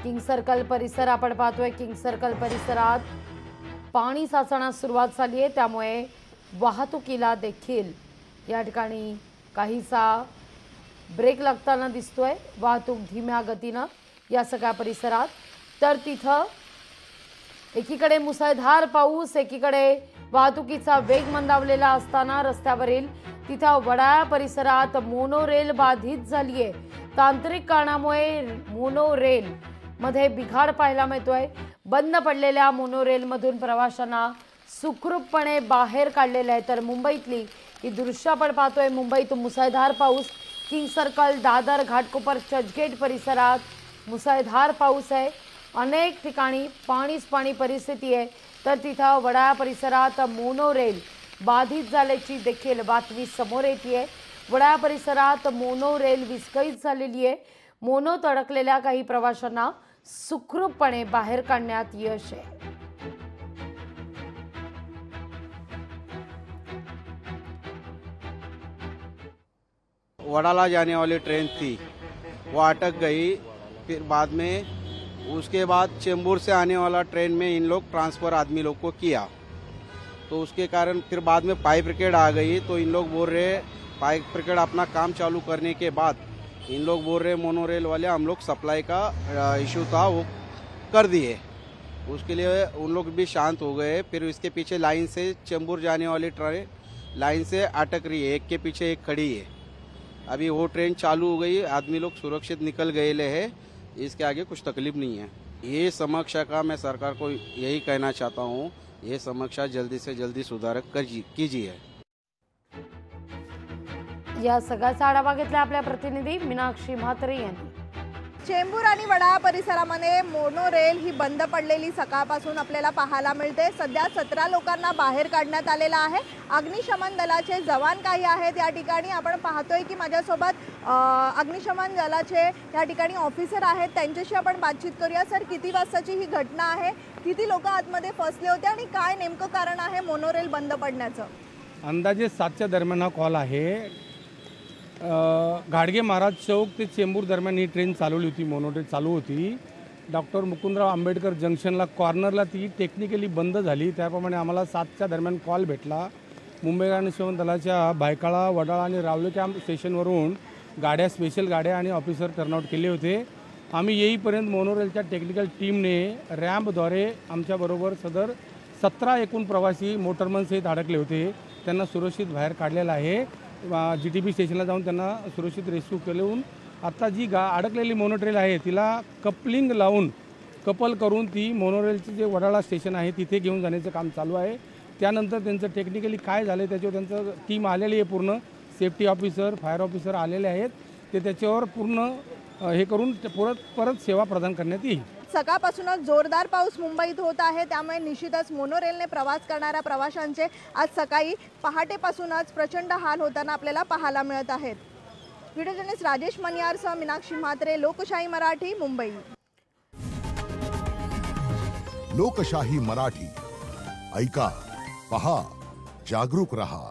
King circle परिसर आपण पाहतोय। किंग सर्कल परिसरात पाणी साचण्यास सुरुवात झाली आहे, त्यामुळे वाहतुकीला देखील या ठिकाणी काहीसा ब्रेक लागताना दिसतोय। वाहतूक धीम्या गतीनं या सगळ्या परिसरात। तर तिथं एकीकडे मुसळधार पाऊस, एकीकडे वाहतुकीचा वेग मंदावलेला असताना रस्त्यावरील तिथं वडाळा परिसरात मोनोरेल बाधित झाली आहे। तांत्रिक कारणामुळे मोनोरेल मध्ये बिघाड पाहायला मिळतोय। बंद पडलेल्या मोनोरेलमधून प्रवाशांना सुखरूपपणे बाहेर काढलेलं आहे। तर मुंबईतली ही दृश्य आपण पाहतोय। मुंबईत मुसळधार पाऊस, किंग सर्कल, दादर, घाटकोपर, चर्चगेट परिसरात मुसळधार पाऊस आहे। अनेक ठिकाणी पाणीच पाणी परिस्थिती आहे। तर तिथं वडाळा परिसरात मोनोरेल बाधित झाल्याची देखील बातमी समोर येते। वडाळा परिसरात मोनोरेल विस्कळीत झालेली आहे। मोनोत अडकलेल्या काही प्रवाशांना सुखरूपपणे बाहेर काढण्यात यश आहे। वडाला जाने वाली ट्रेन थी, वो अटक गई। फिर बाद में उसके बाद चेंबूर से आने वाला ट्रेन में इन लोग ट्रांसफ़र आदमी लोग को किया, तो उसके कारण फिर बाद में फायर ब्रिगेड आ गई। तो इन लोग बोल रहे फायर ब्रिगेड अपना काम चालू करने के बाद इन लोग बोल रहे मोनोरेल वाले हम लोग सप्लाई का इशू था वो कर दिए। उसके लिए उन लोग भी शांत हो गए। फिर इसके पीछे लाइन से चेंबूर जाने वाली ट्रेन लाइन से अटक रही है, एक के पीछे एक खड़ी है। अभी वो ट्रेन चालू हो गई, आदमी लोग सुरक्षित निकल गए हैं। इसके आगे कुछ तकलीफ नहीं है। ये समीक्षा का मैं सरकार को यही कहना चाहता हूँ, ये समीक्षा जल्दी से जल्दी सुधार कीजिए। या सगळ्याचा आढावा घेतला आपल्या प्रतिनिधी मीनाक्षी म्हात्रे यांनी। चेंबूर आणि वडाळा परिसरामध्ये मोनोरेल ही बंद पडलेली सकाळपासून आपल्याला पाहायला मिळते। सध्या 17 लोकांना बाहेर काढण्यात आलेला आहे। अग्निशमन दलाचे जवान काही आहेत या ठिकाणी। आपण पाहतोय की माझ्यासोबत अग्निशमन दलाचे या ठिकाणी ऑफिसर आहेत, त्यांच्याशी आपण बातचीत करूया। सर, किती वाजताची ही घटना आहे? किती लोक आतमध्ये फसले होते आणि काय नेमकं कारण आहे मोनोरेल बंद पडण्याचं? अंदाजे 7च्या दरम्यान हा कॉल आहे। घाडगे महाराज चौक ते चेंबूर दरम्यान ही ट्रेन चालवली होती, मोनोरेल चालू होती। डॉक्टर मुकुंदराव आंबेडकर जंक्शनला कॉर्नरला ती टेक्निकली बंद झाली। त्याप्रमाणे आम्हाला 7च्या दरम्यान कॉल भेटला। मुंबई अग्निशमन दलाच्या बायकाळा, वडाळा आणि रावले कॅम्प स्टेशनवरून गाड्या, स्पेशल गाड्या आणि ऑफिसर टर्नआउट केले होते। आम्ही येईपर्यंत मोनोरेलच्या टेक्निकल टीमने रॅम्पद्वारे आमच्याबरोबर सदर 17 एकूण प्रवासी मोटरमनसहित अडकले होते, त्यांना सुरक्षित बाहेर काढलेलं आहे। GTB स्टेशनला जाऊन त्यांना सुरक्षित रेस्क्यू केलं। आता जी अडकलेली मोनोरेल आहे तिला कपलिंग लावून कपल करून ती मोनोरेलचे जे वडाळा स्टेशन आहे तिथे घेऊन जाण्याचं काम चालू आहे। त्यानंतर त्यांचं टेक्निकली काय झालं त्याच्यावर त्यांचं टीम आलेली आहे, पूर्ण सेफ्टी ऑफिसर, फायर ऑफिसर आलेले आहेत। ते त्याच्यावर पूर्ण हे करून परत सेवा प्रदान करण्यात येईल। सकाळपासूनच जोरदार पाऊस मुंबईत होत आहे, त्यामुळे निश्चितच मोनोरेलने प्रवास करणाऱ्या प्रवाशांचे आज सकाळी पहाटेपासूनच प्रचंड हाल होताना आपल्याला पाहायला मिळत आहेत। व्हिडिओ जर्नलिस्ट राजेश मनियारसह मीनाक्षी म्हात्रे, लोकशाही मराठी, मुंबई। लोकशाही मराठी ऐका, पहा, जागरूक रहा।